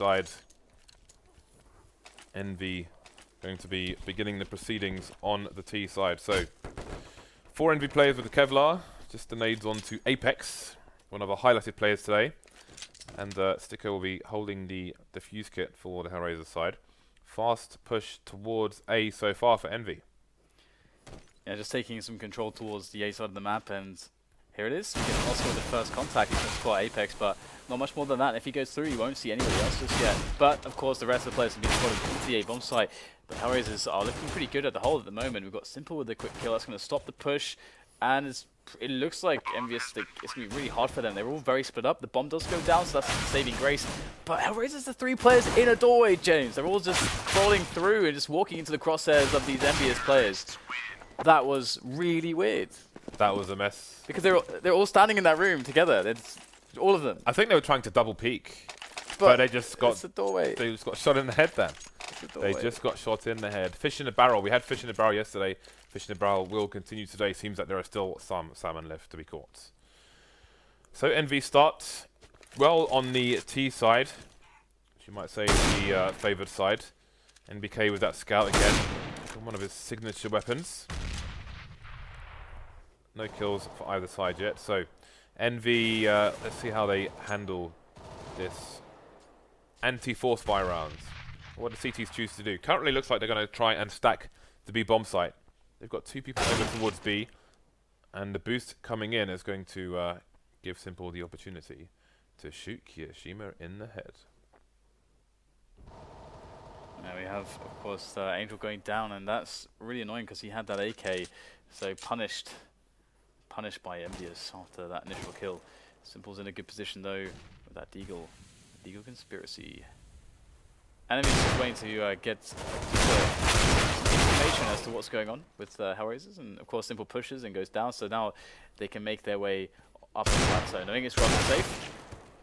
side. Envy going to be beginning the proceedings on the T side. So, 4 Envy players with the Kevlar. Just the nades on to Apex, one of our highlighted players today. And Sticker will be holding the defuse kit for the Hellraisers side. Fast push towards A so far for Envy. Yeah, just taking some control towards the A side of the map, and here it is. We get Oscar with the first contact. He's going to spot Apex, but not much more than that. If he goes through, you won't see anybody else just yet. But, of course, the rest of the players have been spotted into the A-bomb site. But Hellraisers are looking pretty good at the hole at the moment. We've got Simple with the quick kill. That's going to stop the push. And it looks like EnVyUs, it's going to be really hard for them. They're all very split up. The bomb does go down, so that's a saving grace. But Hellraisers are 3 players in a doorway, James. They're all just crawling through and just walking into the crosshairs of these EnVyUs players. That was really weird. That was a mess. Because they're all standing in that room together. It's all of them. I think they were trying to double peek, but they just got it's a doorway. They just got shot in the head then. They just got shot in the head. Fish in a barrel. We had fish in a barrel yesterday. Fish in a barrel will continue today. Seems like there are still some salmon left to be caught. So Envy start well on the T side. You might say the favoured side. NBK with that scout again. One of his signature weapons. No kills for either side yet. So Envy, let's see how they handle this anti-force fire rounds. What do CTs choose to do? Currently looks like they're going to try and stack the B bomb site. They've got 2 people over towards B, and the boost coming in is going to give Simple the opportunity to shoot Kiyoshima in the head. Now we have, of course, Angel going down, and that's really annoying because he had that AK, so punished by EnVyUs after that initial kill. Simple's in a good position though with that Deagle conspiracy. And EnVyUs is waiting to get information as to what's going on with Hellraisers, and of course Simple pushes and goes down, so now they can make their way up the plateau. Knowing it's rather safe.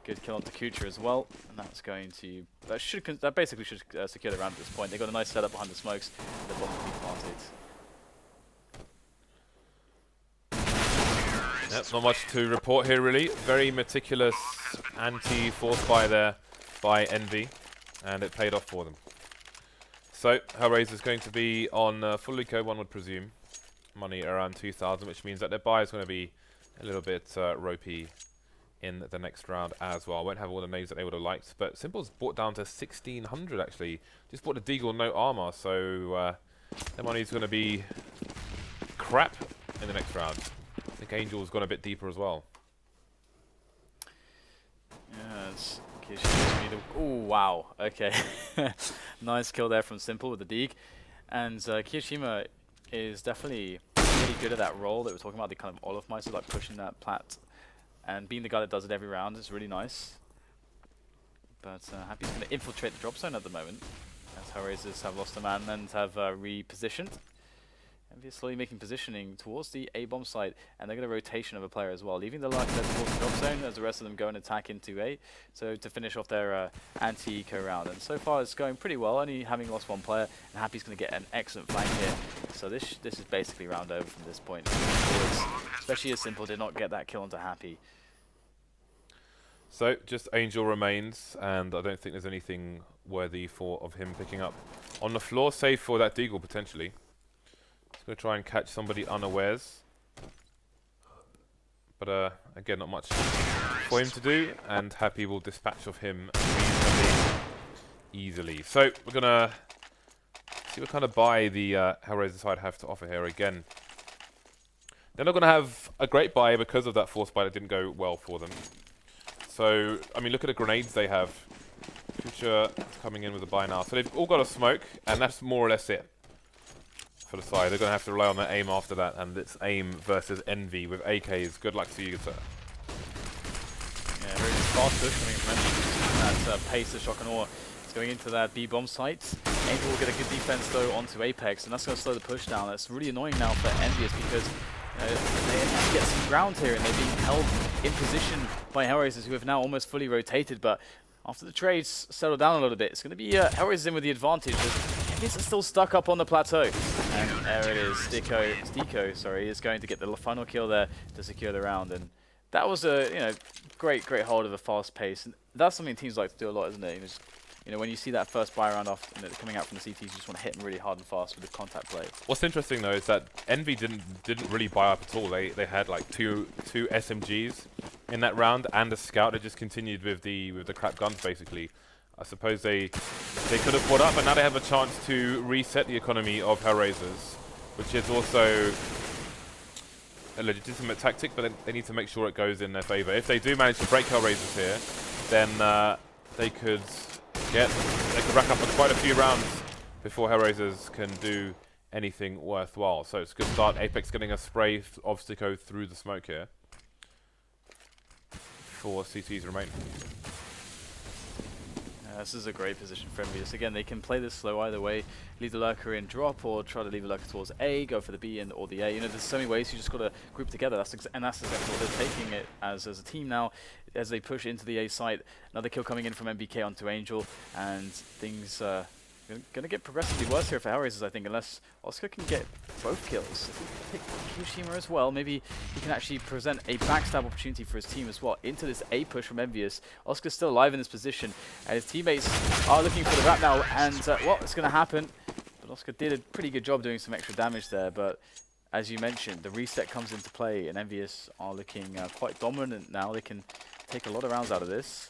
Good kill onto Kucha as well, and that's going to that basically should secure the round at this point. They got a nice setup behind the smokes. The bomb will be planted. Yep, not much to report here really. Very meticulous anti-force fire there by Envy, and it paid off for them. So Hellraiser is going to be on full eco, one would presume. Money around 2,000, which means that their buy is going to be a little bit ropey in the next round as well. I won't have all the names that they would have liked, but Simple's bought down to 1,600 actually. Just bought a Deagle, no armor, so their money's going to be crap in the next round. I think Angel's gone a bit deeper as well. Yeah, it's oh wow, okay. Nice kill there from Simple with the Deag. And Kiyoshima is definitely really good at that role that we're talking about, the kind of Olaf Meister, like pushing that plat. And being the guy that does it every round is really nice. But Happy's going to infiltrate the drop zone at the moment, as Hellraisers have lost a man and have repositioned. EnVyUs slowly making positioning towards the A-bomb site, and they're going to rotation of a player as well, leaving the last player towards the drop zone as the rest of them go and attack into A, so to finish off their anti-eco round. And so far it's going pretty well, only having lost 1 player, and Happy's going to get an excellent flank here. So this is basically round over from this point, especially as Simple did not get that kill onto Happy. So just Angel remains, and I don't think there's anything worthy of him picking up on the floor, save for that Deagle potentially. He's going to try and catch somebody unawares. But again, not much for him to do, and Happy will dispatch of him reasonably easily. So we're going to see what kind of buy the Hellraiser side have to offer here again. They're not going to have a great buy because of that force buy that didn't go well for them. So, I mean, look at the grenades they have. Future coming in with a buy now. So they've all got a smoke, and that's more or less it for the side. They're going to have to rely on their aim after that, and it's aim versus Envy with AKs. Good luck to you, sir. Yeah, very fast push coming from Envy. That pace of Shock and Awe is going into that B-bomb site. Angel will get a good defense, though, onto Apex, and that's going to slow the push down. That's really annoying now for EnVyUs because they have to get some ground here, and they're being held in position by Hellraisers, who have now almost fully rotated. But after the trades settle down a little bit, it's going to be Hellraisers in with the advantage. EnVyUs are still stuck up on the plateau. And there it is. Stico, sorry, is going to get the final kill there to secure the round. And that was a great hold of a fast pace. And that's something teams like to do a lot, isn't it? Just You know, when you see that first buy round off, you know, coming out from the CTs, you just want to hit them really hard and fast with the contact play. What's interesting though is that Envy didn't really buy up at all. They had like two SMGs in that round and a scout. They just continued with the crap guns basically. I suppose they could have bought up, but now they have a chance to reset the economy of Hellraisers, which is also a legitimate tactic, but they need to make sure it goes in their favour. If they do manage to break Hellraisers here, then they could rack up quite a few rounds before Hellraisers can do anything worthwhile. So it's a good start. Apex getting a spray of Sticko through the smoke here. 4 CTs remain. This is a great position for EnVyUs. Again, they can play this slow either way, leave the lurker in drop, or try to leave the lurker towards A, go for the B or the A. You know, there's so many ways. You just got to group together. That's exactly what they're taking it as a team now, as they push into the A site. Another kill coming in from MBK onto Angel, and things going to get progressively worse here for Hellraisers, I think, unless Oscar can get both kills. If he pick Kyoshima as well, maybe he can actually present a backstab opportunity for his team as well into this A push from EnVyUs. Oscar's still alive in this position, and his teammates are looking for the wrap now, and what's going to happen? But Oscar did a pretty good job doing some extra damage there, but as you mentioned, the reset comes into play, and EnVyUs are looking quite dominant now. They can take a lot of rounds out of this.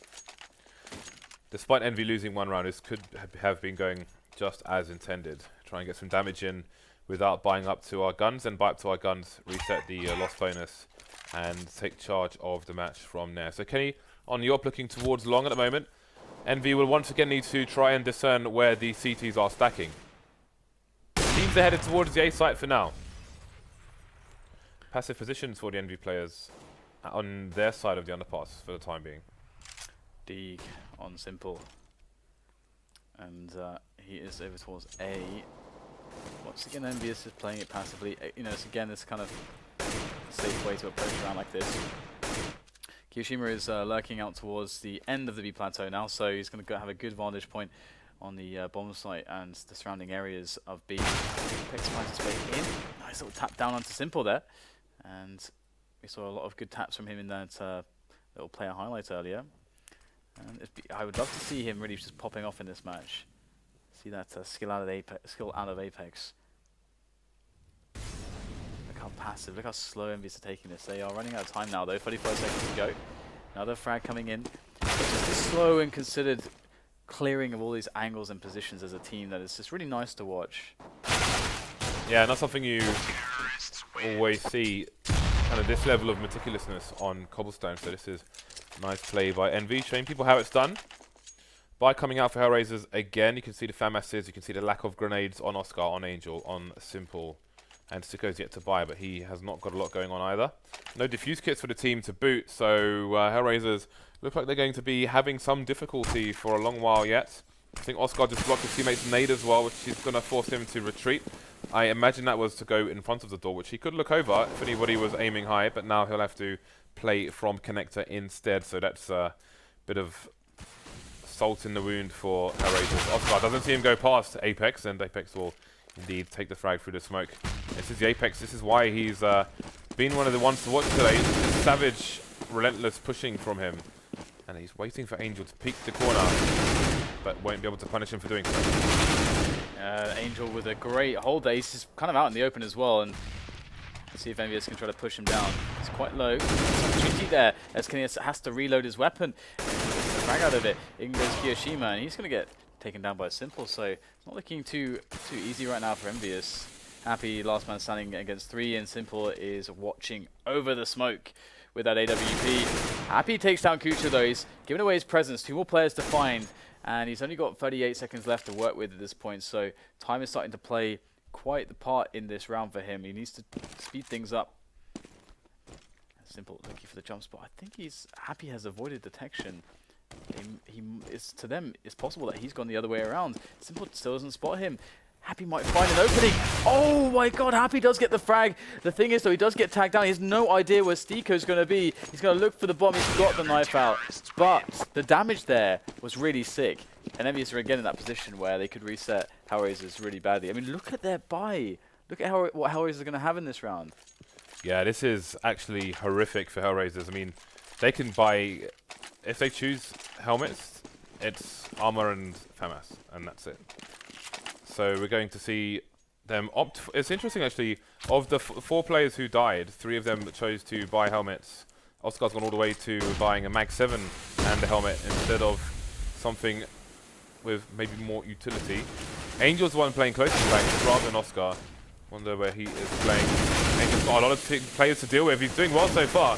Despite Envy losing one round, this could have been going just as intended. Try and get some damage in without buying up to our guns, and buy up to our guns, reset the loss bonus, and take charge of the match from there. So Kenny, on Yorp looking towards long at the moment. Envy will once again need to try and discern where the CTs are stacking. Teams are headed towards the A site for now. Passive positions for the Envy players on their side of the underpass for the time being. Deeg on Simple, and he is over towards A. Once again, EnVyUs is playing it passively. You know, it's again this kind of safe way to approach around like this. Kyoshima is lurking out towards the end of the B plateau now, so he's going to have a good vantage point on the bomb site and the surrounding areas of B. Apex finds his way in. Nice little tap down onto Simple there, and we saw a lot of good taps from him in that little player highlight earlier. And I would love to see him really just popping off in this match. See that skill out of Apex. Look how passive, look how slow EnVyUs are taking this. They are running out of time now though, 35 seconds to go. Another frag coming in. It's just a slow and considered clearing of all these angles and positions as a team that is just really nice to watch. Yeah, and that's something you always see, kind of this level of meticulousness on cobblestone. So this is nice play by Envy, showing people how it's done. By coming out for Hellraisers again, you can see the fan masses, you can see the lack of grenades on Oscar, on Angel, on Simple, and Sticko's yet to buy, but he has not got a lot going on either. No defuse kits for the team to boot, so Hellraisers look like they're going to be having some difficulty for a long while yet. I think Oscar just blocked his teammate's nade as well, which is going to force him to retreat. I imagine that was to go in front of the door, which he could look over if anybody was aiming high, but now he'll have to play from connector instead, so that's a bit of salt in the wound for Hellraisers. Oscar doesn't see him go past Apex, and Apex will indeed take the frag through the smoke. This is the Apex, this is why he's been one of the ones to watch today. This savage, relentless pushing from him, and he's waiting for Angel to peek the corner, but won't be able to punish him for doing so. Angel with a great hold there, he's just kind of out in the open as well, and see if EnVyUs can try to push him down. It's quite low. There's an opportunity there as Kenny has to reload his weapon. Gets the frag out of it. In goes Kyoshima, and he's going to get taken down by Simple, so it's not looking too easy right now for EnVyUs. Happy last man standing against 3, and Simple is watching over the smoke with that AWP. Happy takes down Kucha though. He's giving away his presence. 2 more players to find, and he's only got 38 seconds left to work with at this point, so time is starting to play quite the part in this round for him. He needs to speed things up. Simple looking for the jump spot. I think Happy has avoided detection. To them, it's possible that he's gone the other way around. Simple still doesn't spot him. Happy might find an opening. Oh my god, Happy does get the frag. The thing is though, he does get tagged down. He has no idea where Stiko's going to be. He's going to look for the bomb. He's got the knife out. But the damage there was really sick. And EnVyUs are again in that position where they could reset Hellraisers really badly. I mean, look at their buy. Look at what Hellraisers are going to have in this round. Yeah, this is actually horrific for Hellraisers. I mean, they can buy, if they choose helmets, It's Armor and FAMAS, and that's it. So we're going to see them opt. It's interesting actually. Of the 4 players who died, 3 of them chose to buy helmets. Oscar's gone all the way to buying a Mag 7 and a helmet instead of something with maybe more utility. Angel's the one playing close to bank rather than Oscar. Wonder where he is playing. Angel's got a lot of players to deal with. He's doing well so far.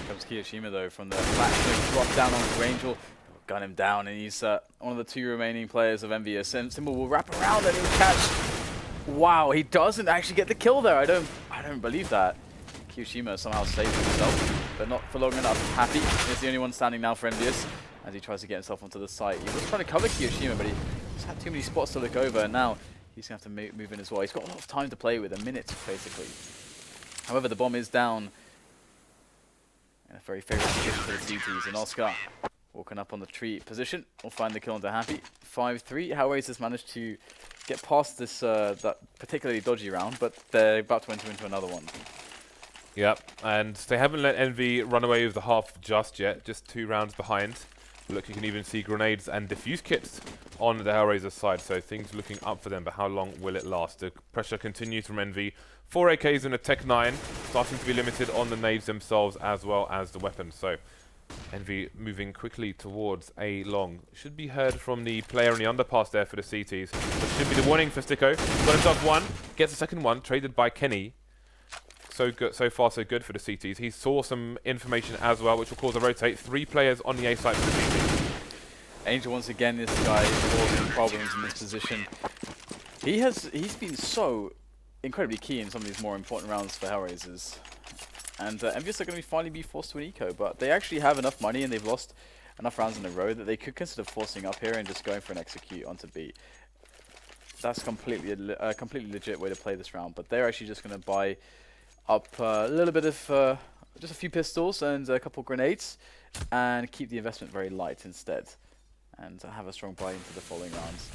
Comes Kiyoshima though from the flat, drop down onto Angel. Gun him down, and he's one of the 2 remaining players of EnVyUs. And Symbol will wrap around and he'll catch. Wow, he doesn't actually get the kill there. I don't believe that. Kiyoshima somehow saved himself, but not for long enough. Happy is the only one standing now for EnVyUs as he tries to get himself onto the site. He was trying to cover Kiyoshima, but he just had too many spots to look over, and now he's going to have to move in as well. He's got a lot of time to play with, a minute basically. However, the bomb is down in a very favourable position for the CTs, and Oscar walking up on the tree position will find the kill onto Happy. 5-3. Hellraisers managed to get past this that particularly dodgy round, but they're about to enter into another one. Yep, and they haven't let EnVy run away with the half just yet, just 2 rounds behind. Look, you can even see grenades and diffuse kits on the Hellraiser side, so things looking up for them, but how long will it last? The pressure continues from EnVy. 4 AKs and a Tech 9, starting to be limited on the nades themselves as well as the weapons. So EnVy moving quickly towards A long. Should be heard from the player on the underpass there for the CTs. But should be the warning for Sticko. Got himself 1, gets the second one, traded by Kenny. So good, so far so good for the CTs. He saw some information as well, which will cause a rotate. 3 players on the A side for the CTs. Angel once again, this guy is causing problems in this position. He's been so incredibly key in some of these more important rounds for Hellraisers. And EnVyUs are going to finally be forced to an eco, but they actually have enough money and they've lost enough rounds in a row that they could consider forcing up here and just going for an execute onto B. That's completely a completely legit way to play this round, but they're actually just going to buy up a little bit of just a few pistols and a couple grenades and keep the investment very light instead, and have a strong buy into the following rounds.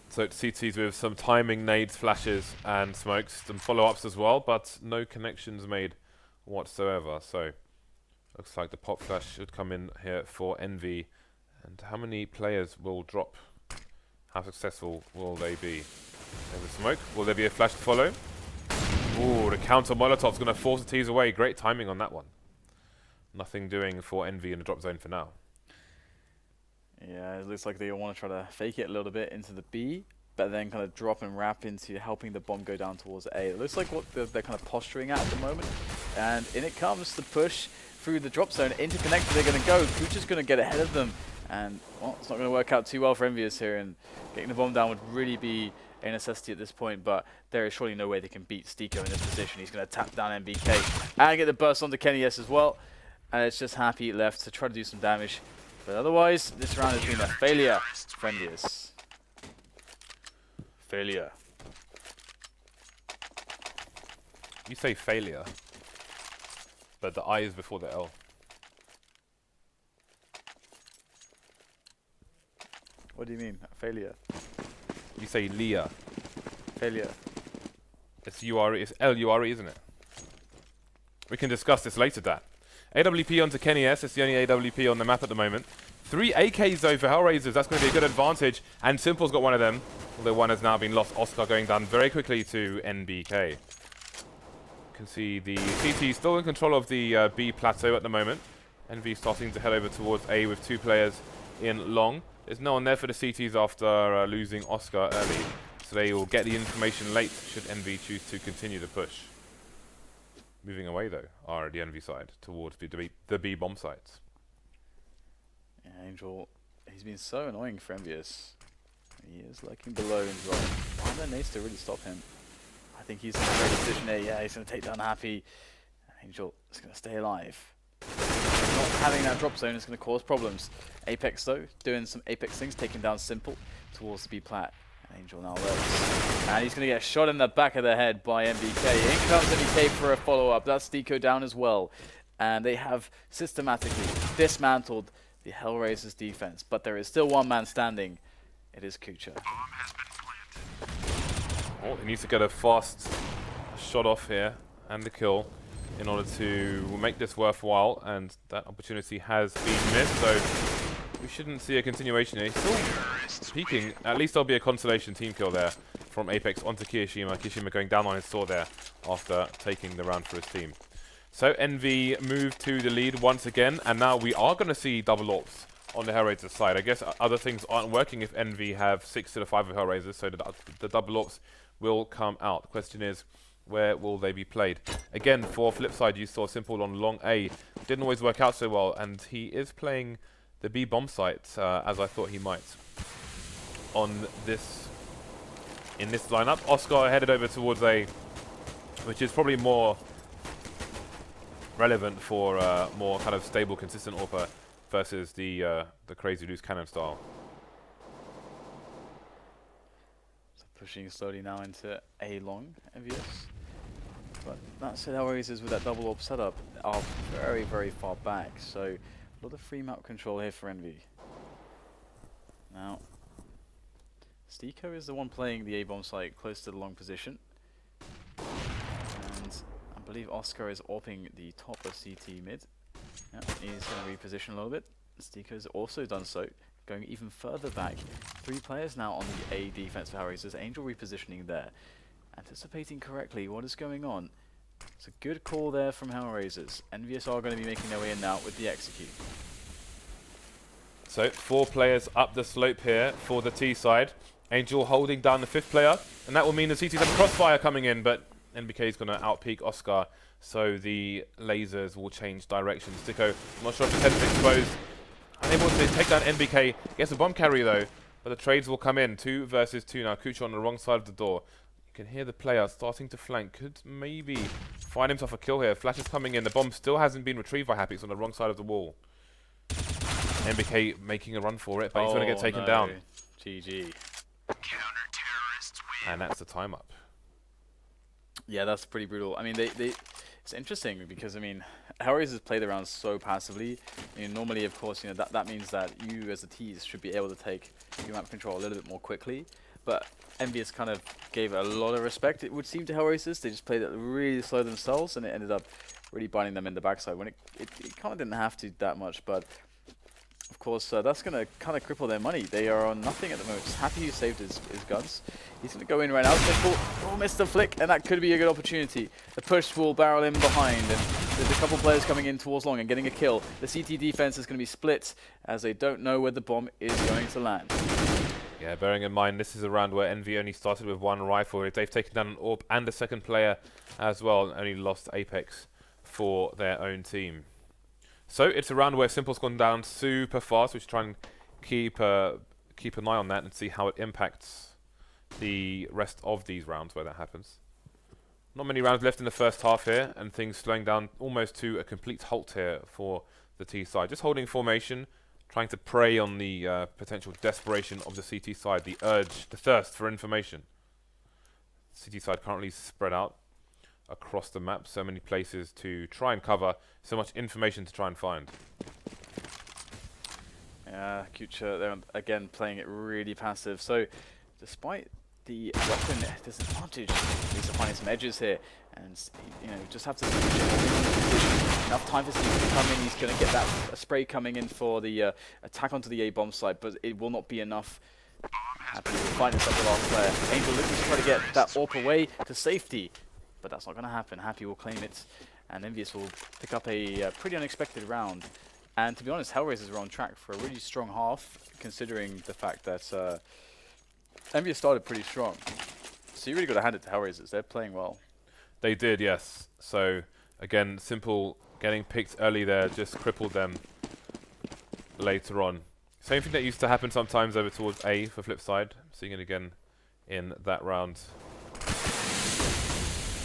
So it's CTs with some timing, nades, flashes, and smokes, some follow-ups as well, but no connections made whatsoever. So looks like the pop flash should come in here for EnVy. And how many players will drop? How successful will they be? There's a smoke. Will there be a flash to follow? Ooh, the counter Molotov's going to force the T's away. Great timing on that one. Nothing doing for EnVy in the drop zone for now. Yeah, it looks like they want to try to fake it a little bit into the B, but then kind of drop and wrap into helping the bomb go down towards A. It looks like what they're kind of posturing at the moment. And in it comes the push through the drop zone. Into connector they're going to go. Kucha's going to get ahead of them. And, well, it's not going to work out too well for EnVyUs here. And getting the bomb down would really be a necessity at this point. But there is surely no way they can beat Stiko in this position. He's going to tap down MBK and get the burst onto Kenny S as well. And it's just Happy left to try to do some damage. But otherwise, this round has been a failure for EnVyUs. Failure. You say failure, but the I is before the L. What do you mean? Failure. You say Leah. Failure. It's U-R-E, it's L-U-R-E, isn't it? We can discuss this later, Dan. AWP onto Kenny S. It's the only AWP on the map at the moment. 3 AKs though for Hellraisers. That's going to be a good advantage. And Simple's got one of them. Although one has now been lost. Oscar going down very quickly to NBK. You can see the CT still in control of the B plateau at the moment. EnVy starting to head over towards A with 2 players in long. There's no one there for the CTs after losing Oscar early. So they will get the information late should EnVy choose to continue the push. Moving away though are the EnVy side towards the B bomb sites. Yeah, Angel, he's been so annoying for EnVyUs. He is lurking below and dropping. Why are there nades to really stop him? I think he's in a great position here. Yeah, he's going to take down Happy. Angel is going to stay alive. Not having that drop zone is going to cause problems. Apex though, doing some Apex things, taking down Simple towards the B plat. Angel now lurks. And he's going to get shot in the back of the head by MBK. In comes MBK for a follow-up. That's Deco down as well. And they have systematically dismantled the Hellraisers defense. But there is still one man standing. It is Kucha. Oh, he needs to get a fast shot off here and the kill. in order to make this worthwhile, and that opportunity has been missed, so we shouldn't see a continuation here. He's still peeking. At least there'll be a consolation team kill there from Apex onto Kirishima. Kirishima going down on his sword there after taking the round for his team. So Envy move to the lead once again, and now we are going to see double AWPs on the Hellraisers side. I guess other things aren't working if Envy have 6 to the 5 of Hellraisers, so the double AWPs will come out. The question is, where will they be played? Again, for Flipside, you saw Simple on long A. Didn't always work out so well, and he is playing the B bomb site as I thought he might. In this lineup, Oscar headed over towards A, which is probably more relevant for more kind of stable, consistent AWPer versus the crazy loose cannon style. So pushing slowly now into A long, EnVyUs. But that said, Hellraisers with that double AWP setup are very, very far back. So a lot of free map control here for Envy. Now, Stiko is the one playing the A-bomb site close to the long position. And I believe Oscar is AWPing the top of CT mid. Yeah, he's going to reposition a little bit. Stiko's also done so, going even further back. 3 players now on the A defense for Hellraisers. Angel repositioning there. Anticipating correctly what is going on. It's a good call there from Hellraisers. EnVyUs are going to be making their way in now with the execute. So 4 players up the slope here for the T side. Angel holding down the 5th player, and that will mean the CT's have a crossfire coming in, but NBK is going to outpeak Oscar, so the lasers will change direction. Stiko, I'm not sure if his head is exposed. Unable to take down NBK. Gets a bomb carry though, but the trades will come in. 2 versus 2 now. Kucha on the wrong side of the door. You can hear the player starting to flank. Could maybe find himself a kill here. Flash is coming in. The bomb still hasn't been retrieved by Happy. It's on the wrong side of the wall. NBK making a run for it, but he's going to get taken down. GG. And that's the time up. Yeah, that's pretty brutal. I mean, it's interesting because, I mean, Hellraisers play the round so passively. I mean, normally, of course, you know, that means that you as a tease should be able to take your map control a little bit more quickly. But EnVyUs kind of gave a lot of respect, it would seem, to Hellraisers. They just played it really slow themselves, and it ended up really biting them in the backside when it kind of didn't have to that much. But of course, that's going to kind of cripple their money. They are on nothing at the moment. Just Happy who saved his guns. He's going to go in right now. Simple. Oh, missed the flick, and that could be a good opportunity. The push will barrel in behind, and there's a couple players coming in towards long and getting a kill. The CT defense is going to be split as they don't know where the bomb is going to land. Yeah, bearing in mind this is a round where Envy only started with 1 rifle. They've taken down an AWP and a 2nd player as well, and only lost Apex for their own team. So it's a round where Simple's gone down super fast. We should try and keep an eye on that and see how it impacts the rest of these rounds where that happens. Not many rounds left in the first half here, and things slowing down almost to a complete halt here for the T side. Just holding formation, trying to prey on the potential desperation of the CT side, the urge, the thirst for information. CT side currently spread out across the map, so many places to try and cover, so much information to try and find. Yeah, Kucha, they're again playing it really passive. So despite the weapon disadvantage, he's finding some edges here, and you know, just have to enough time for Steve to come in. He's going to get that spray coming in for the attack onto the A bomb site, but it will not be enough. Happy will find himself the last player. Angel looking to try to get that AWP away to safety, but that's not going to happen. Happy will claim it, and EnVyUs will pick up a pretty unexpected round. And to be honest, Hellraisers were on track for a really strong half, considering the fact that EnVyUs started pretty strong. So you really got to hand it to Hellraisers. They're playing well. They did, yes. So again, Simple getting picked early there just crippled them later on. Same thing that used to happen sometimes over towards A for Flipside. Seeing it again in that round.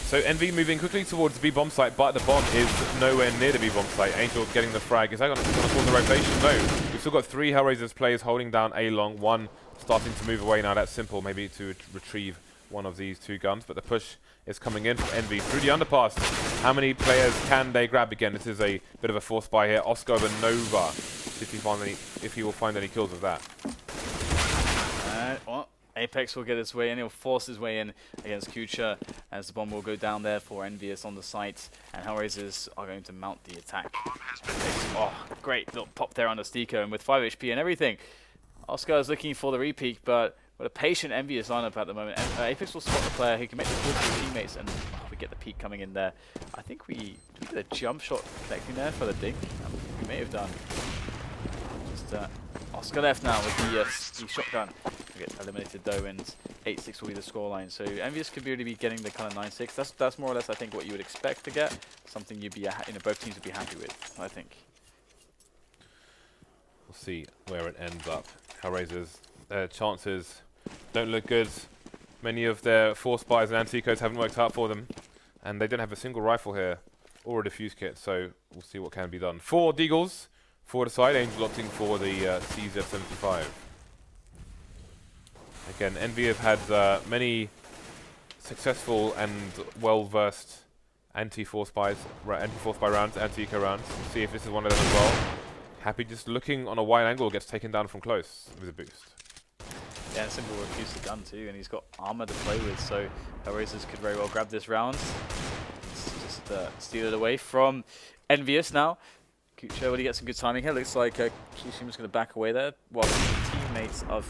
So Envy moving quickly towards the B bomb site, but the bomb is nowhere near the B bomb site. Angel getting the frag. Is that going to cause the rotation? No. We've still got 3 Hellraisers players holding down A long. 1 starting to move away now. That's Simple, maybe to retrieve one of these 2 guns. But the push is coming in from Envy through the underpass. How many players can they grab again? This is a bit of a force buy here. Oscar over Nova. If he will find any kills with that. Well, Apex will get his way in, he'll force his way in against Kucha as the bomb will go down there for EnVyUs on the site, and Hellraisers are going to mount the attack. Apex, oh, great little pop there under Stiko, and with 5 HP and everything, Oscar is looking for the repeat, but with a patient EnVyUs lineup at the moment, and Apex will spot the player who can make the call to his teammates, and we get the peek coming in there. I think we did a jump shot connecting there for the dink. We may have done. Just Oscar left now with the shotgun. We get eliminated though, and 8-6 will be the scoreline. So EnVyUs could really be getting the kind of 9-6. That's more or less I think what you would expect to get. Something you'd be both teams would be happy with. I think. We'll see where it ends up. Hellraisers, their chances don't look good. Many of their force buys and anti-ecos haven't worked out for them, and they don't have a single rifle here or a defuse kit. So we'll see what can be done. 4 Deagles. Forward side, Angel opting for the CZ75. Again, EnVy have had many successful and well-versed anti-force buy rounds, anti-eco rounds. We'll see if this is one of them as well. Happy just looking on a wide angle, gets taken down from close with a boost. Yeah, and Simple refused the gun too, and he's got armor to play with, so Hellraisers could very well grab this round. Just steal it away from EnVyUs now. Kucha, will he get some good timing here? Looks like Kishima's going to back away there, while teammates of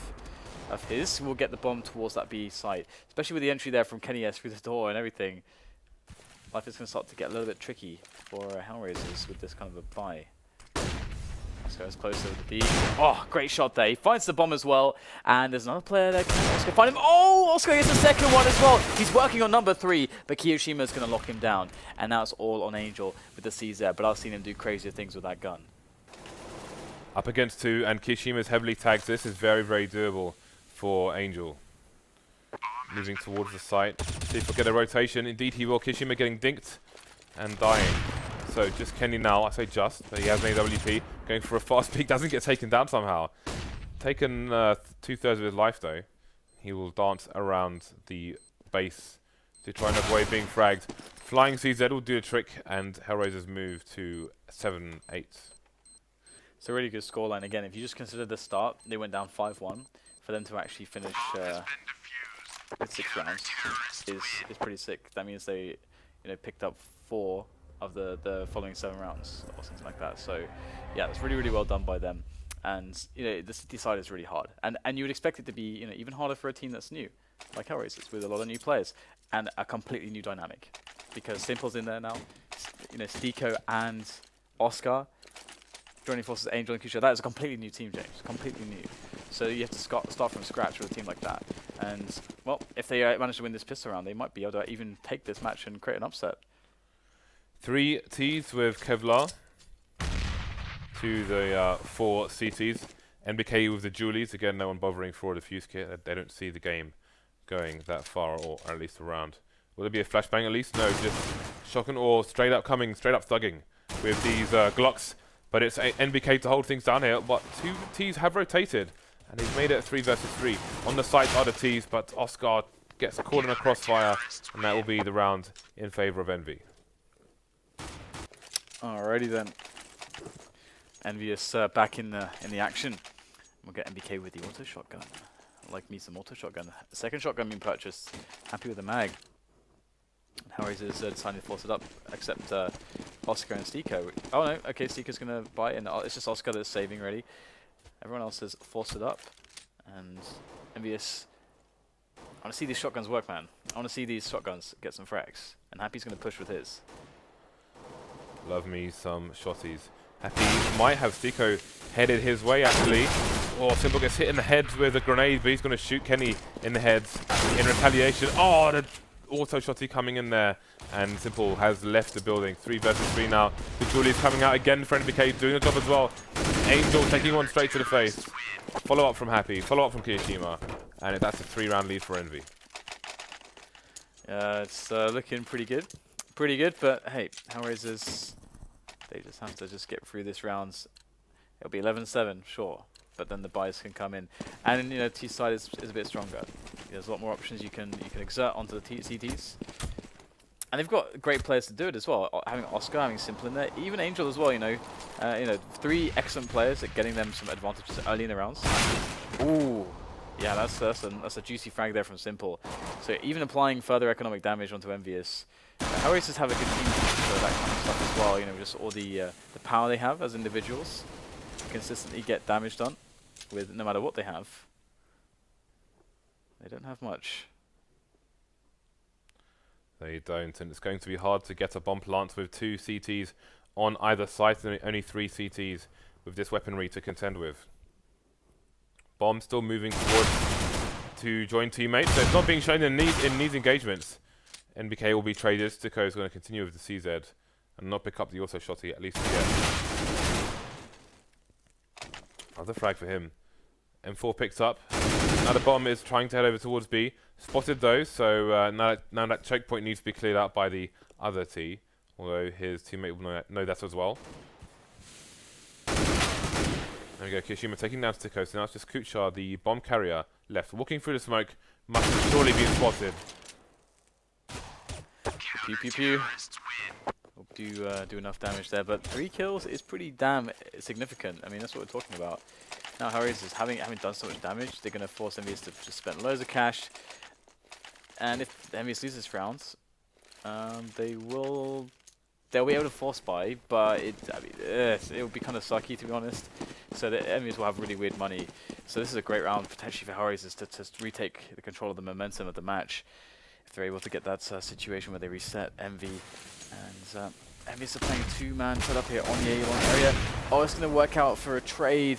his will get the bomb towards that B site. Especially with the entry there from Kenny S through the door and everything. Life is going to start to get a little bit tricky for Hellraisers with this kind of a buy. Oscar is closer with the D. Oh, great shot there. He finds the bomb as well. And there's another player there. Can Oscar find him? Oh, Oscar gets the second one as well. He's working on number 3, but Kiyoshima is going to lock him down. And now it's all on Angel with the CZ. But I've seen him do crazier things with that gun. Up against 2, and Kishima's heavily tagged. This is very, very doable for Angel. Moving towards the site. See if he'll get a rotation. Indeed he will. Kishima getting dinked and dying. So just Kenny now, I say just, but he has an AWP. Going for a fast peek, doesn't get taken down somehow. Taken 2/3 of his life though. He will dance around the base to try and avoid being fragged. Flying CZ will do a trick, and Hellraisers move to 7-8. It's a really good scoreline. Again, if you just consider the start, they went down 5-1. For them to actually finish with 6 rounds is pretty sick. That means they picked up 4 of the following 7 rounds or something like that. So yeah, that's really, really well done by them. And the city side is really hard, and you would expect it to be even harder for a team that's new, like Hellraisers, with a lot of new players and a completely new dynamic. Because Simple's in there now, Stiko and Oscar joining forces, Angel and Kucha. That is a completely new team, James. Completely new. So you have to start from scratch with a team like that. And well, if they manage to win this pistol round, they might be able to even take this match and create an upset. 3 Ts with Kevlar to the 4 CTs. NBK with the Julies. Again, no one bothering for a defuse kit. They don't see the game going that far, or at least around. Will there be a flashbang at least? No, just shotgun or straight up thugging with these Glocks. But it's NBK to hold things down here. But 2 Ts have rotated, and he's made it 3 versus 3. On the site are the Ts, but Oscar gets caught in a crossfire, and that will be the round in favor of EnVy. Alrighty then. EnVyUs back in the action. We'll get NBK with the auto shotgun. I like me some auto shotgun. The second shotgun being purchased. Happy with the mag. Hellraisers decided to force it up, except Oscar and Stiko. Oh no, okay, Stiko's gonna buy it, and it's just Oscar that's saving ready. Everyone else has forced it up, and EnVyUs. I want to see these shotguns work, man. I want to see these shotguns get some frags, and Happy's gonna push with his. Love me some shotties. Happy might have Stiko headed his way actually. Oh, Simple gets hit in the head with a grenade, but he's going to shoot Kenny in the head in retaliation. Oh, the auto shotty coming in there, and Simple has left the building. 3 versus 3 now. The Julie's coming out again for NBK, doing a job as well. Angel taking one straight to the face. Follow up from Happy, follow up from Kiyoshima, and that's a 3-round lead for EnVy. It's looking pretty good. Pretty good, but hey, Hellraisers, they just have to get through this round. It'll be 11-7, sure, but then the buys can come in, and T side is a bit stronger. There's a lot more options you can exert onto the CTs, and they've got great players to do it as well. Having Oscar, having Simple in there, even Angel as well. 3 excellent players at getting them some advantages early in the rounds. Ooh, Yeah, that's a juicy frag there from Simple. So even applying further economic damage onto EnVyUs. Hellraisers have a good team for that kind of stuff as well. You know, just all the power they have as individuals, consistently get damage done with no matter what they have. They don't have much. They don't, and it's going to be hard to get a bomb plant with 2 CTs on either side, and only 3 CTs with this weaponry to contend with. Bomb still moving towards to join teammates. So it's not being shown in these engagements. NBK will be traded. Sticko is going to continue with the CZ and not pick up the auto shotty, at least yet. Another frag for him. M4 picks up. Now the bomb is trying to head over towards B. Spotted though, so now that choke point needs to be cleared out by the other T, although his teammate will know that as well. There we go, Kirishima taking down Sticko, so now it's just Kuchar, the bomb carrier, left. Walking through the smoke, must have surely been spotted. Pew pew pew. Hope do enough damage there, but 3 kills is pretty damn significant. I mean, that's what we're talking about. Now Hellraisers, having done so much damage, they're going to force EnVyUs to just spend loads of cash. And if EnVyUs loses rounds, they'll be able to force buy, but it will be kind of sucky, to be honest. So the EnVyUs will have really weird money. So this is a great round potentially for Hellraisers to retake the control of the momentum of the match, if they're able to get that situation where they reset Envy. And EnVyUs are playing 2-man setup here on the A-long area. Oh, it's going to work out for a trade,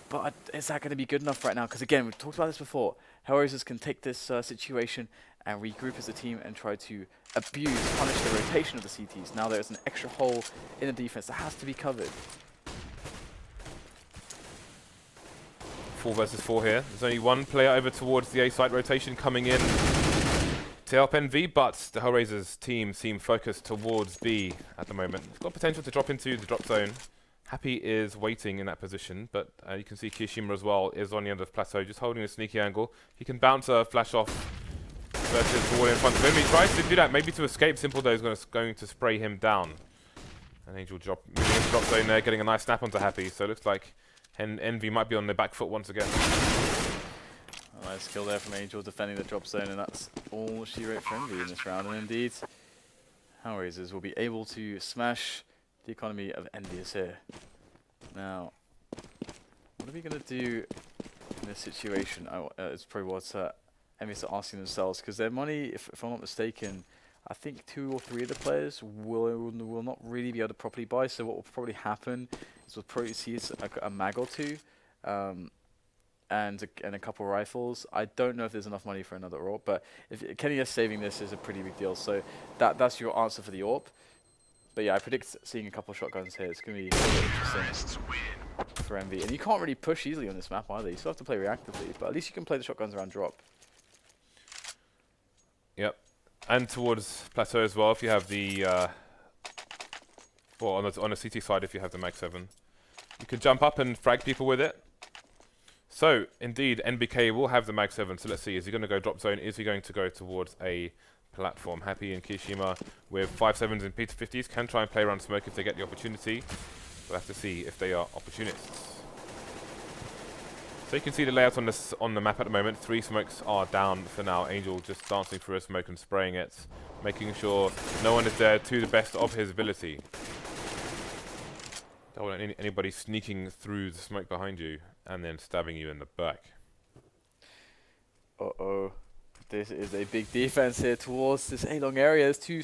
but is that going to be good enough right now? Because again, we've talked about this before. Hellraisers can take this situation and regroup as a team and try to punish the rotation of the CTs. Now there's an extra hole in the defense that has to be covered. 4 versus 4 here. There's only 1 player over towards the A site rotation coming in to help NV, but the Hellraisers team seem focused towards B at the moment. It's got potential to drop into the drop zone. Happy is waiting in that position, but you can see Kirishima as well is on the end of Plateau, just holding a sneaky angle. He can bounce a flash off versus the wall in front of him. He tries to do that, maybe to escape. Simple though is going to spray him down. And Angel moving into drop zone there, getting a nice snap onto Happy. So it looks like Envy might be on the back foot once again. A nice kill there from Angel defending the drop zone, and that's all she wrote for Envy in this round. And indeed, Hellraisers will be able to smash the economy of EnVyUs here. Now, what are we going to do in this situation? It's probably what EnVyUs are asking themselves, because their money, if I'm not mistaken, I think 2 or 3 of the players will not really be able to properly buy. So what will probably happen is we'll probably see a mag or 2 and a couple rifles. I don't know if there's enough money for another AWP, but if Kenny is saving this is a pretty big deal. So that's your answer for the AWP. But yeah, I predict seeing a couple of shotguns here. It's going to be really interesting for Envy. And you can't really push easily on this map either. You still have to play reactively, but at least you can play the shotguns around drop. Yep. And towards Plateau as well, if you have the... well, on the CT side, if you have the Mag 7. You can jump up and frag people with it. So, indeed, NBK will have the Mag 7. So let's see, is he going to go drop zone? Is he going to go towards a platform? Happy and Kirishima with 5.7s and P250s can try and play around smoke if they get the opportunity. We'll have to see if they are opportunists. So you can see the layout on the map at the moment. 3 smokes are down for now. Angel just dancing through a smoke and spraying it, making sure no one is there to the best of his ability. Don't want anybody sneaking through the smoke behind you and then stabbing you in the back. Uh-oh. This is a big defense here towards this A-long area. There's 2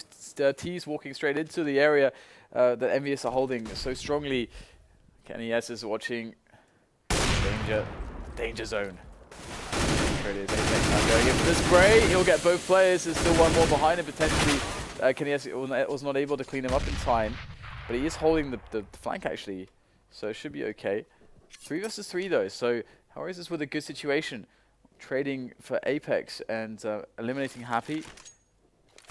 Ts walking straight into the area that EnVyUs are holding so strongly. Kenny S is watching. Danger zone. Going in for the spray. He'll get both players. There's still 1 more behind him potentially. Kenny S was not able to clean him up in time, but he is holding the flank actually, so it should be okay. 3 versus 3 though, so Hellraisers with a good situation. Trading for Apex and eliminating Happy.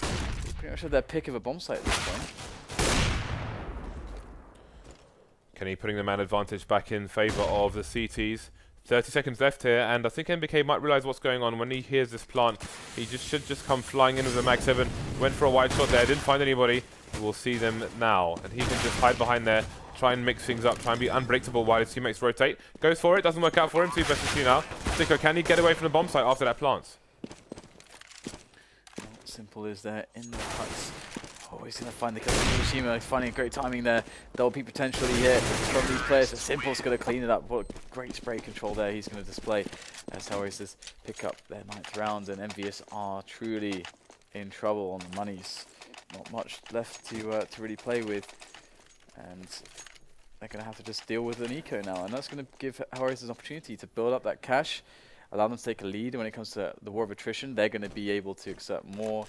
They pretty much have their pick of a bomb site at this point. Kenny putting the man advantage back in favour of the CTs. 30 seconds left here, and I think NBK might realise what's going on when he hears this plant. He should just come flying in with a Mag 7. Went for a wide shot there, didn't find anybody. We'll see them now, and he can just hide behind there, try and mix things up, try and be unpredictable while his teammates rotate. Goes for it, doesn't work out for him. 2 versus 2 now. Sicko, can he get away from the bomb site after that plants? Simple is there in the huts. Oh, he's going to find the kill. Hiroshima finding great timing there. Double peak potentially here from these players. So Simple's going to clean it up. What great spray control there he's going to display as Hellraisers pick up their 9th round. And EnVyUs are truly in trouble on the monies. Not much left to really play with. And they're going to have to just deal with an eco now. And that's going to give Hellraisers an opportunity to build up that cash, allow them to take a lead. When it comes to the war of attrition, they're going to be able to exert more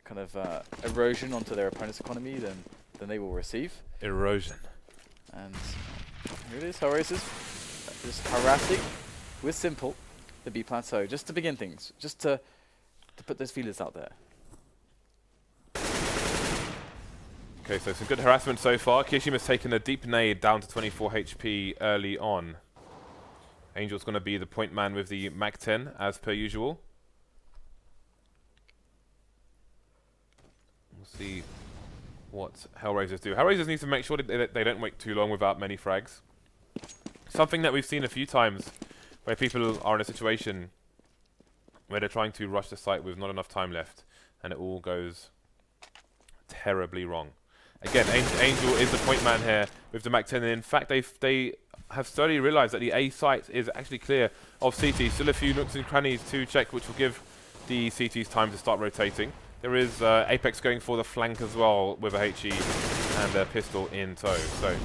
kind of erosion onto their opponent's economy than they will receive. Erosion. And here it is, Hellraisers just harassing with Simple the B plateau, just to begin things, just to put those feelers out there. Okay, so some good harassment so far. Kirishima taken a deep nade down to 24 HP early on. Angel's going to be the point man with the Mac 10 as per usual. We'll see what Hellraisers do. Hellraisers need to make sure that they don't wait too long without many frags. Something that we've seen a few times where people are in a situation where they're trying to rush the site with not enough time left and it all goes terribly wrong. Again, Angel is the point man here with the Mac 10. And in fact, they have slowly realized that the A site is actually clear of CT. Still a few nooks and crannies to check, which will give the CTs time to start rotating. There is Apex going for the flank as well with a HE and a pistol in tow. So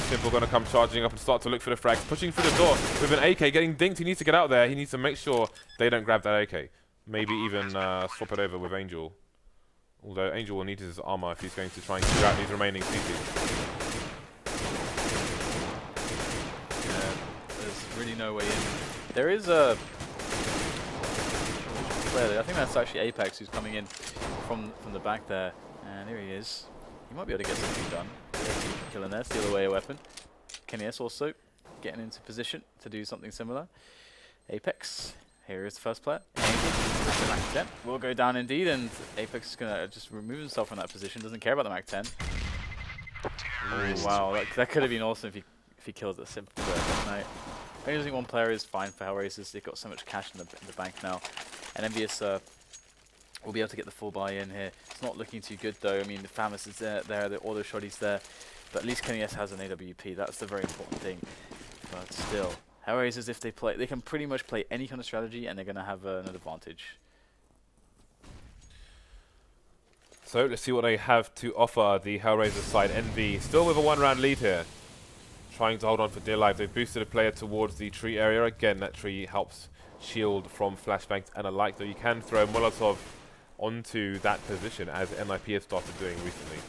Simple going to come charging up and start to look for the frags, pushing through the door with an AK, getting dinked. He needs to get out there. He needs to make sure they don't grab that AK. Maybe even swap it over with Angel. Although Angel will need his armor if he's going to try and clear out these remaining CTs. There's really no way in. There is a player, I think that's actually Apex who's coming in from the back there. And here he is. He might be able to get something done. Killing there, steal away a weapon. KennyS also getting into position to do something similar. Apex, here is the first player. The Mac 10 will go down indeed, and Apex is going to just remove himself from that position. Doesn't care about the Mac 10. Oh, wow, that could have been awesome if he kills the Simple player. No. Only losing one player is fine for Hellraisers. They've got so much cash in the bank now. And EnVyUs will be able to get the full buy-in here. It's not looking too good though. I mean, the Famous is there, the auto shotty's there. But at least KennyS has an AWP. That's the very important thing. But still, Hellraisers, if they play, they can pretty much play any kind of strategy and they're going to have an advantage. So let's see what they have to offer the Hellraisers side. EnVy still with a 1-round lead here, trying to hold on for dear life. They've boosted a player towards the tree area. Again, that tree helps shield from flashbangs and alike, though you can throw Molotov onto that position, as NIP has started doing recently.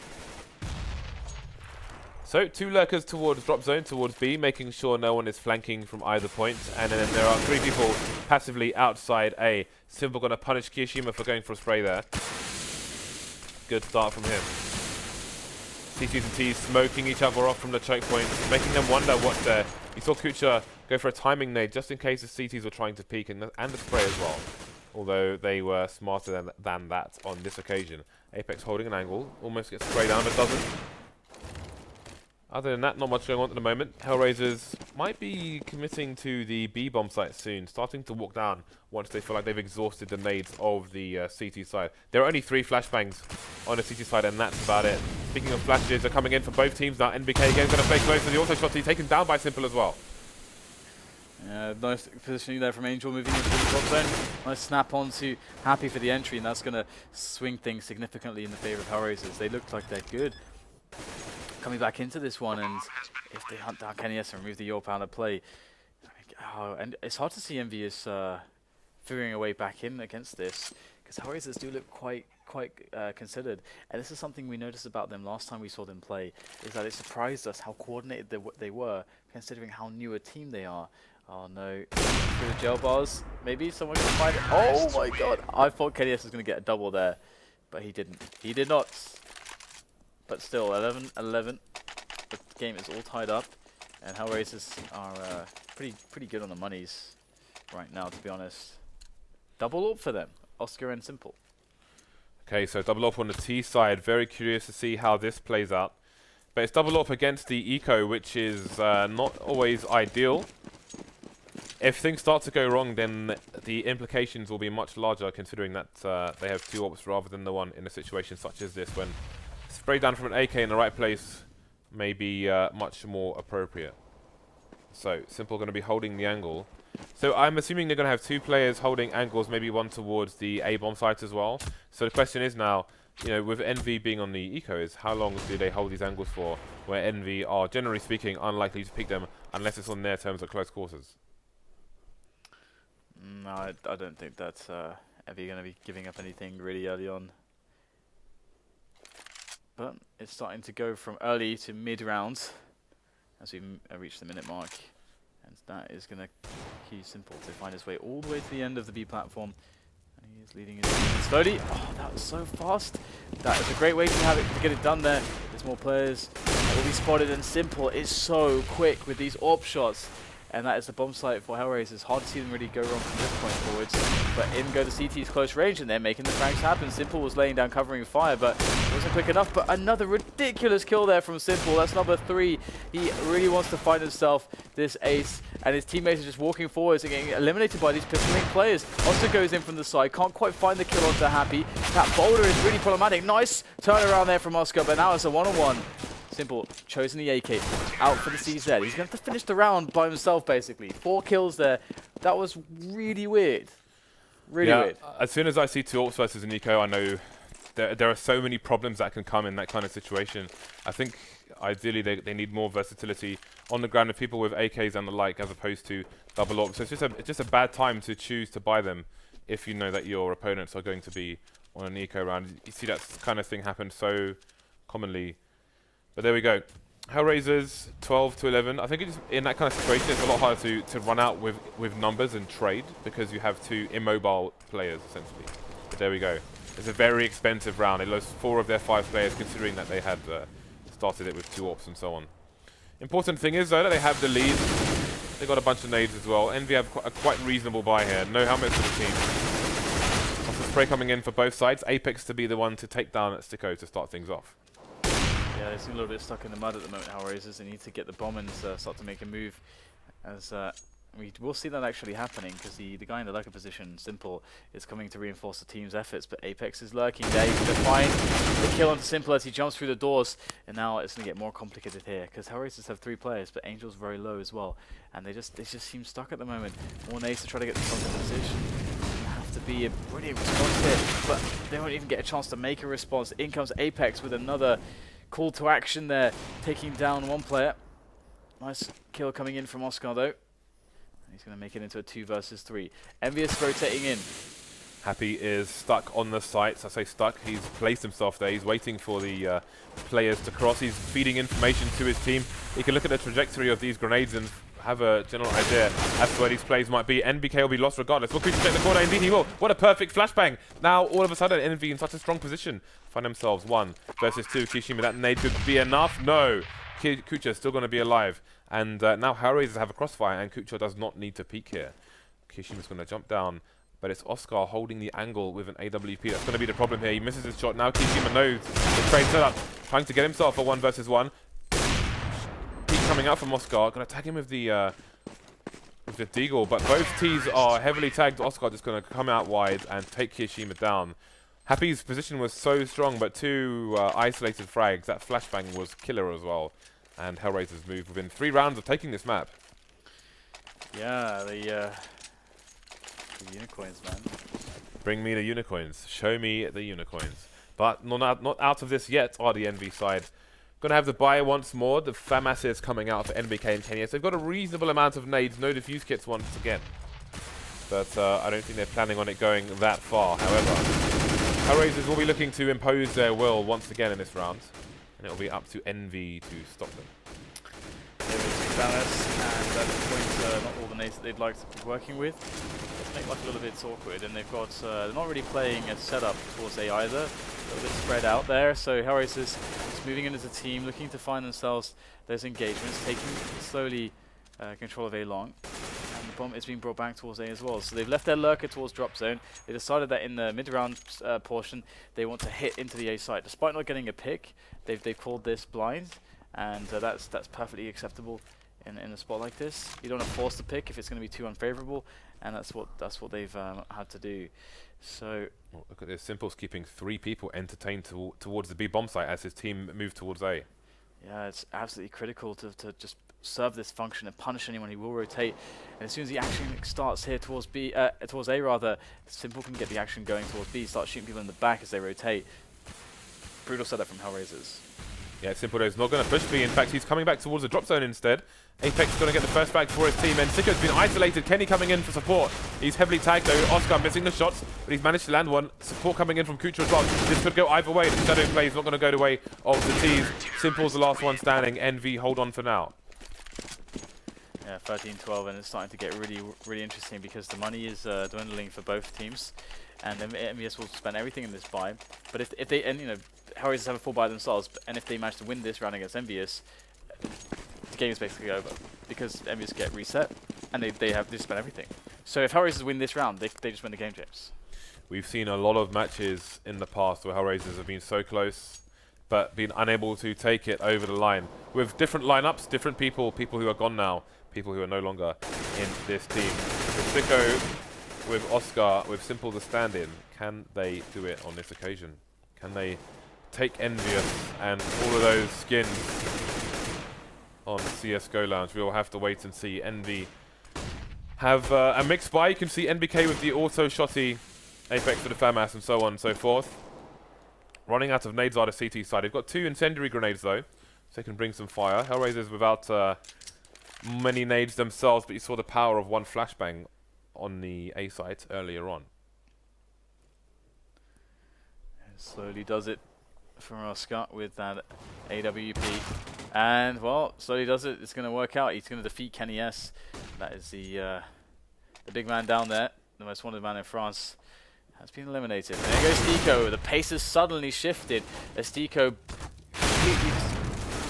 So 2 lurkers towards drop zone, towards B, making sure no one is flanking from either point. And then there are 3 people passively outside A. Simple going to punish Kirishima for going for a spray there. Good start from him. CTs and Ts smoking each other off from the choke point, making them wonder what's there. You saw Kucha go for a timing nade just in case the CTs were trying to peek, and the spray as well. Although they were smarter than that on this occasion. Apex holding an angle, almost gets sprayed down but doesn't. Other than that, not much going on at the moment. Hellraisers might be committing to the B bomb site soon, starting to walk down once they feel like they've exhausted the nades of the CT side. There are only 3 flashbangs on the CT side, and that's about it. Speaking of flashes, they're coming in for both teams now. NBK again going to play close to the auto shot. He's taken down by Simple as well. Nice positioning there from Angel, moving into the drop zone. Nice snap onto Happy for the entry, and that's going to swing things significantly in the favour of Hellraisers. They look like they're good coming back into this one, and if they hunt down KennyS and remove the Yorp out of play, and it's hard to see EnVyUs figuring a way back in against this, because Hellraisers do look quite considered. And this is something we noticed about them last time we saw them play, is that it surprised us how coordinated they were, considering how new a team they are. Oh no, through the gel bars, maybe someone can find it. Oh my god, I thought KennyS was going to get a double there, but he didn't. He did not. But still, 11-11, the game is all tied up, and Hellraisers are pretty good on the monies right now, to be honest. Double AWP for them, Oscar and Simple. Okay, so double AWP on the T side. Very curious to see how this plays out. But it's double up against the eco, which is not always ideal. If things start to go wrong, then the implications will be much larger, considering that they have 2 ops rather than the 1 in a situation such as this, when spray down from an AK in the right place may be much more appropriate. So, Simple going to be holding the angle. So I'm assuming they're going to have 2 players holding angles, maybe one towards the A-bomb site as well. So the question is now, you know, with EnVy being on the eco, is how long do they hold these angles for, where EnVy are, generally speaking, unlikely to pick them unless it's on their terms of close quarters? No, I don't think that's EnVy going to be giving up anything really early on. But it's starting to go from early to mid-round as we reach the minute mark. And that is going to key Simple to find his way all the way to the end of the B platform. And he is leading his team slowly. Oh, that was so fast. That is a great way to have it, to get it done there. There's more players that will be spotted, and Simple is so quick with these AWP shots. And that is the bomb site for Hellraisers. Hard to see them really go wrong from this point forwards. But in go the CT's close range, and they're making the frags happen. Simple was laying down covering fire, but it wasn't quick enough. But another ridiculous kill there from Simple. That's number 3. He really wants to find himself this ace, and his teammates are just walking forwards and getting eliminated by these pistol-link players. Oscar goes in from the side, can't quite find the kill onto Happy. That boulder is really problematic. Nice turnaround there from Oscar, but now it's a 1-on-1. Simple chosen the AK, out for the CZ. He's going to have to finish the round by himself, basically. 4 kills there. That was really weird. Really weird. As soon as I see 2 AWPs versus an eco, I know there are so many problems that can come in that kind of situation. I think ideally they need more versatility on the ground of people with AKs and the like, as opposed to double AWPs. So it's just a bad time to choose to buy them if you know that your opponents are going to be on an eco round. You see that kind of thing happen so commonly. But there we go. Hellraisers 12 to 11. I think it's in that kind of situation, it's a lot harder to run out with numbers and trade, because you have 2 immobile players essentially. But there we go. It's a very expensive round. They lost 4 of their 5 players, considering that they had started it with 2 AWPs and so on. Important thing is though that they have the lead. They got a bunch of nades as well. EnVy have a quite reasonable buy here. No helmets for the team. Lots of spray coming in for both sides. Apex to be the one to take down at Sticko to start things off. Yeah, they seem a little bit stuck in the mud at the moment, Hellraisers. They need to get the bomb and start to make a move. As we will see that actually happening, because the guy in the lurker position, Simple, is coming to reinforce the team's efforts. But Apex is lurking there. He's going to find the kill onto Simple as he jumps through the doors. And now it's going to get more complicated here, because Hellraisers have 3 players, but Angel's very low as well. And they just seem stuck at the moment. More nades to try to get themselves in position. To be a brilliant response here, but they won't even get a chance to make a response. In comes Apex with another call to action there, taking down 1 player. Nice kill coming in from Oscar though. He's going to make it into a 2 versus 3. EnVyUs rotating in. Happy is stuck on the sites. I say stuck, he's placed himself there. He's waiting for the players to cross. He's feeding information to his team. He can look at the trajectory of these grenades and have a general idea as to where these plays might be. NBK will be lost regardless. Will Creature check the corner? Indeed he will. What a perfect flashbang. Now all of a sudden EnVy in such a strong position find themselves 1 versus 2. Kishima, that nade could be enough. No. Kucha still going to be alive. And now Hellraisers have a crossfire, and Kucha does not need to peek here. Kishima's going to jump down, but it's Oscar holding the angle with an AWP. That's going to be the problem here. He misses his shot. Now Kishima knows the trade setup, trying to get himself a 1 versus 1. Coming out from Oscar, gonna tag him with the deagle, but both T's are heavily tagged. Oscar just gonna come out wide and take Kishima down. Happy's position was so strong, but 2 isolated frags. That flashbang was killer as well, and Hellraisers move within 3 rounds of taking this map. Yeah, the unicorns, man. Bring me the unicorns. Show me the unicorns. But not out of this yet are the EnVy side. Gonna have the buy once more. The FAMAS is coming out for NBK and Kenya. So they've got a reasonable amount of nades, no defuse kits once again. But I don't think they're planning on it going that far. However, Hellraisers will be looking to impose their will once again in this round. And it'll be up to EnVy to stop them. There is FAMAS, and at this point, not all the nades that they'd like to be working with. It's make life a little bit awkward, and they've got, they're not really playing a setup towards A either. A little bit spread out there, so Hellraisers is moving in as a team, looking to find themselves those engagements, taking slowly control of A long, and the bomb is being brought back towards A as well. So they've left their lurker towards drop zone. They decided that in the mid-round portion, they want to hit into the A site. Despite not getting a pick, they've called this blind, and that's perfectly acceptable in a spot like this. You don't want to force the pick if it's going to be too unfavorable, and that's what they've had to do. So look at this. Simple's keeping 3 people entertained towards the B bomb site as his team move towards A. yeah, it's absolutely critical to just serve this function and punish anyone who will rotate. And as soon as the action starts here towards B, towards A rather, Simple can get the action going towards B, start shooting people in the back as they rotate. Brutal setup from Hellraisers. Yeah, Simple though is not going to push B. In fact, he's coming back towards the drop zone instead. Apex is going to get the first back for his team, and Sicko's been isolated. Kenny coming in for support. He's heavily tagged though. Oscar missing the shots, but he's managed to land one. Support coming in from Kucha as well. This could go either way. The shadow play is not going to go the way of the T's. Simple's the last one standing. EnVy hold on for now. Yeah, 13-12, and it's starting to get really interesting because the money is dwindling for both teams, and EnVyUs will spend everything in this buy. But if they, and you know, Hellraisers have a full buy themselves, and if they manage to win this round against EnVyUs, the game is basically over because EnVyUs get reset, and they spend everything. So if Hellraisers win this round, they just win the game, James. We've seen a lot of matches in the past where Hellraisers have been so close, but been unable to take it over the line. With different lineups, different people who are gone now, people who are no longer in this team. With Sicko, with Oscar, with Simple the stand-in, can they do it on this occasion? Can they take EnVyUs and all of those skins on CSGO Lounge? We'll have to wait and see. EnVy have a mixed buy. You can see NBK with the auto-shotty, Apex for the FAMAS and so on and so forth. Running out of nades are the CT side. They've got 2 incendiary grenades though, so they can bring some fire. Hellraisers without many nades themselves, but you saw the power of one flashbang on the A site earlier on. And slowly does it for Oscar with that AWP. And, well, slowly does it. It's going to work out. He's going to defeat Kenny S. That is the big man down there, the most wanted man in France. Has been eliminated. And there goes Stico. The pace has suddenly shifted as Stico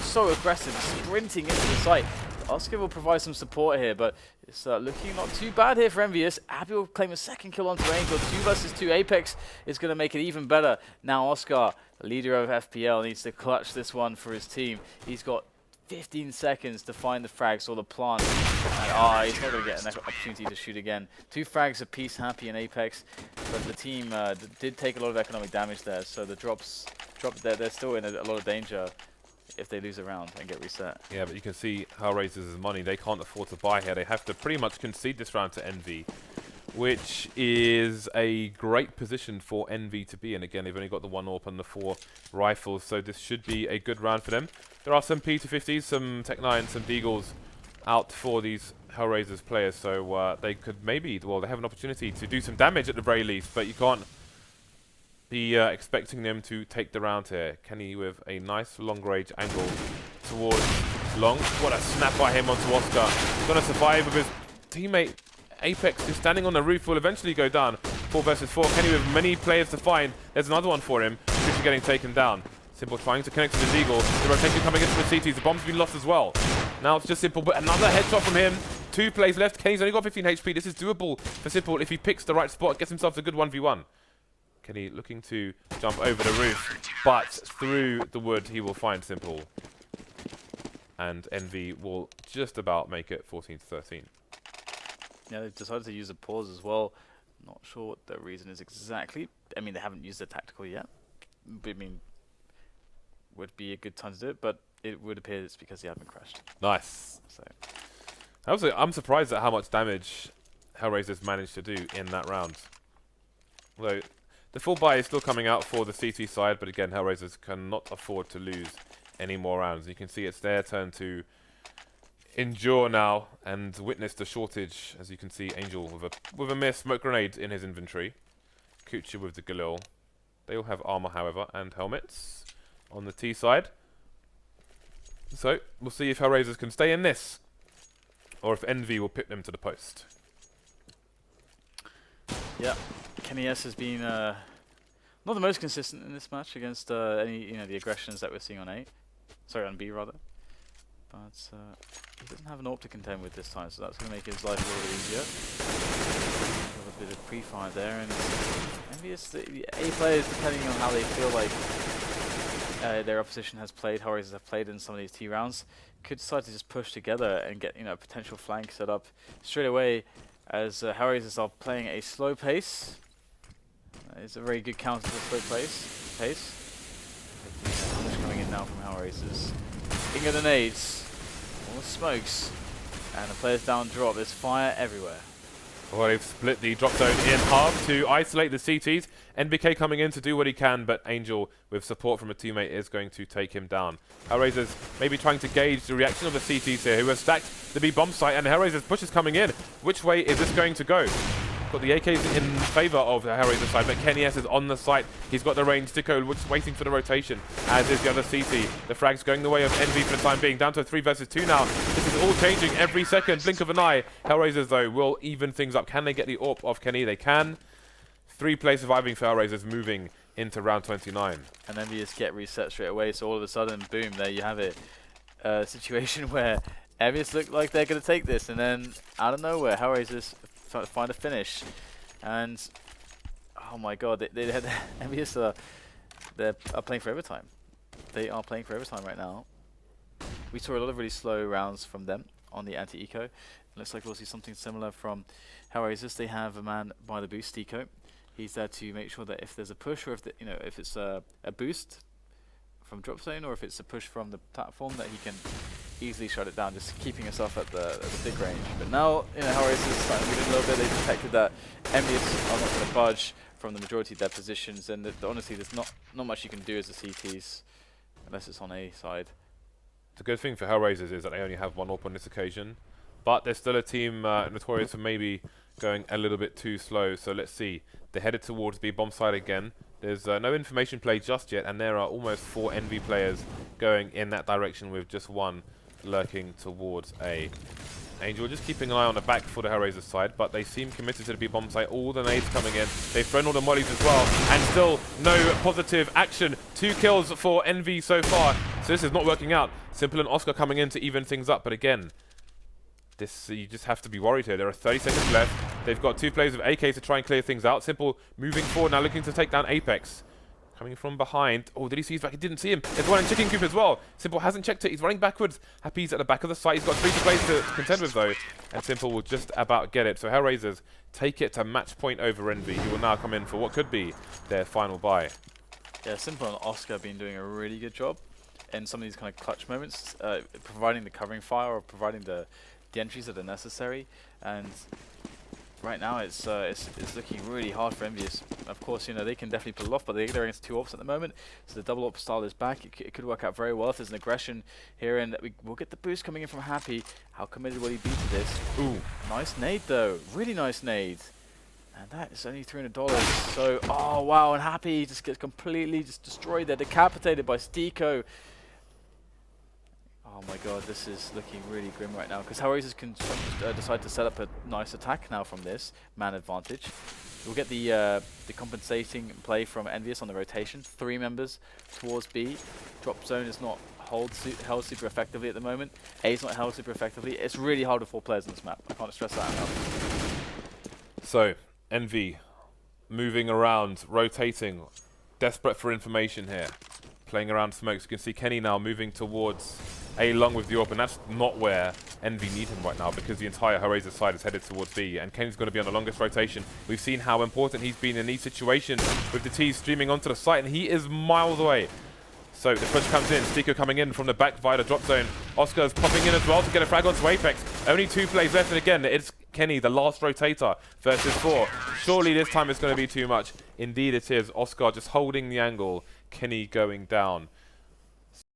so aggressive, sprinting into the site. Oscar will provide some support here, but it's looking not too bad here for EnVyUs. Abby will claim a second kill onto Angel. 2 versus 2. Apex is going to make it even better. Now Oscar, the leader of FPL, needs to clutch this one for his team. He's got 15 seconds to find the frags or the plant. And he's not going to get an opportunity to shoot again. 2 frags apiece, Happy and Apex, but the team did take a lot of economic damage there, so the drops they're still in a lot of danger if they lose a round and get reset. Yeah, but you can see Hellraisers' money. They can't afford to buy here. They have to pretty much concede this round to EnVy, which is a great position for EnVy to be in. Again, they've only got the 1 AWP and the 4 rifles, so this should be a good round for them. There are some P250s, some Tech 9s, some Deagles out for these Hellraisers players, so they could maybe, well, they have an opportunity to do some damage at the very least, but you can't be expecting them to take the round here. Kenny with a nice long-range angle towards long. What a snap by him onto Oscar. He's going to survive with his teammate Apex, who's standing on the roof, will eventually go down. 4 versus 4. Kenny with many players to find. There's another one for him. Kucha getting taken down. Simple trying to connect to the Deagle. The rotation coming in from the CTs. The bomb's been lost as well. Now it's just Simple, but another headshot from him. 2 plays left. Kenny's only got 15 HP. This is doable for Simple if he picks the right spot. Gets himself a good 1v1. Kenny looking to jump over the roof, but through the wood he will find Simple. And EnVy will just about make it 14-13. Yeah, they've decided to use a pause as well. Not sure what the reason is exactly. I mean, they haven't used the tactical yet. But, I mean, would be a good time to do it, but it would appear it's because they haven't crashed. Nice. So I'm surprised at how much damage Hellraisers managed to do in that round. Although the full buy is still coming out for the CT side, but again, Hellraisers cannot afford to lose any more rounds. You can see it's their turn to endure now and witness the shortage. As you can see, Angel with a miss smoke grenade in his inventory. Kucha with the Galil. They all have armor, however, and helmets on the T side. So we'll see if Hellraisers can stay in this, or if EnVy will pip them to the post. yeah, Kenny S has been not the most consistent in this match against any the aggressions that we're seeing on A. Sorry, on B rather. But he doesn't have an AWP to contend with this time, so that's going to make his life a little bit easier. A bit of pre-fire there, and EnVyUs, the A players, depending on how they feel like their opposition has played, Hellraisers have played in some of these T rounds, could decide to just push together and get a potential flank set up straight away, as Hellraisers are playing a slow pace. It's a very good counter to the slow pace. Coming in now from Hellraisers. King of the nades, all the smokes, and the players down drop. There's fire everywhere. Well, they've split the drop zone in half to isolate the CTs. NBK coming in to do what he can, but Angel, with support from a teammate, is going to take him down. Hellraisers maybe trying to gauge the reaction of the CTs here, who have stacked the B bomb site, and Hellraisers push is coming in. Which way is this going to go? Got the AKs in favour of the Hellraiser side, but Kenny S is on the site. He's got the range. Dicko just waiting for the rotation, as is the other CT. The frag's going the way of Envy for the time being. Down to a 3 versus 2 now. This is all changing every second. Blink of an eye. Hellraisers, though, will even things up. Can they get the AWP off Kenny? They can. 3 players surviving for Hellraisers, moving into round 29. And EnVyUs get reset straight away, so all of a sudden, boom, there you have it. A situation where EnVyUs look like they're going to take this, and then out of nowhere, Hellraisers find a finish. And oh my god, they had EnVyUs they're playing for overtime. They are playing for overtime right now. We saw a lot of really slow rounds from them on the anti-eco. Looks like we'll see something similar from Hellraisers. They have a man by the boost, Eco. He's there to make sure that if there's a push, or if it's a boost from drop zone, or if it's a push from the platform, that he can easily shut it down, just keeping himself at the big range. But now, Hellraisers starting to move in a little bit. They detected that EnVyUs are not going to budge from the majority of their positions, and honestly, there's not much you can do as a CTs unless it's on A side. The good thing for Hellraisers is that they only have 1 AWP on this occasion, but they're still a team notorious for maybe going a little bit too slow. So let's see. They're headed towards B bomb side again. There's no information play just yet, and there are almost 4 Envy players going in that direction, with just 1 lurking towards A. Angel just keeping an eye on the back for the Hellraisers side, but they seem committed to the B bomb site. All the nades coming in. They've thrown all the mollies as well, and still no positive action. 2 kills for Envy so far, so this is not working out. Simple and Oscar coming in to even things up, but again, you just have to be worried here. There are 30 seconds left. They've got 2 players with AKs to try and clear things out. Simple moving forward now, looking to take down Apex. Coming from behind. Oh, did he see his back? He didn't see him. There's one in chicken coop as well. Simple hasn't checked it. He's running backwards. Happy he's at the back of the site. He's got 3 players to contend with, though. And Simple will just about get it. So Hellraisers take it to match point over Envy, who will now come in for what could be their final buy. Yeah, Simple and Oscar have been doing a really good job in some of these kind of clutch moments, providing the covering fire, or providing the entries that are necessary. And right now it's looking really hard for EnVyUs. Of course, they can definitely pull it off, but they're against 2 AWPs at the moment, so the double AWP style is back. It could work out very well if there's an aggression here, and we'll get the boost coming in from Happy. How committed will he be to this? Ooh, nice nade though, really nice nade. And that is only $300. So, oh wow, and Happy just gets completely destroyed there, decapitated by Stiko. Oh my god, this is looking really grim right now, because Hellraisers can decide to set up a nice attack now from this man advantage. We'll get the compensating play from EnVyUs on the rotation. 3 members towards B. Drop zone is not held super effectively at the moment. A is not held super effectively. It's really hard with 4 players on this map. I can't stress that enough. So, Envy moving around, rotating, desperate for information here. Playing around smokes. You can see Kenny now moving towards A long with the AWP, and that's not where Envy need him right now, because the entire Hellraiser side is headed towards B, and Kenny's going to be on the longest rotation. We've seen how important he's been in these situations with the T's streaming onto the site, and he is miles away. So the push comes in, Stiko coming in from the back via the drop zone. Oscar's popping in as well to get a frag onto Apex. Only 2 plays left, and again, it's Kenny, the last rotator, versus 4. Surely this time it's going to be too much. Indeed it is. Oscar just holding the angle. Kenny going down.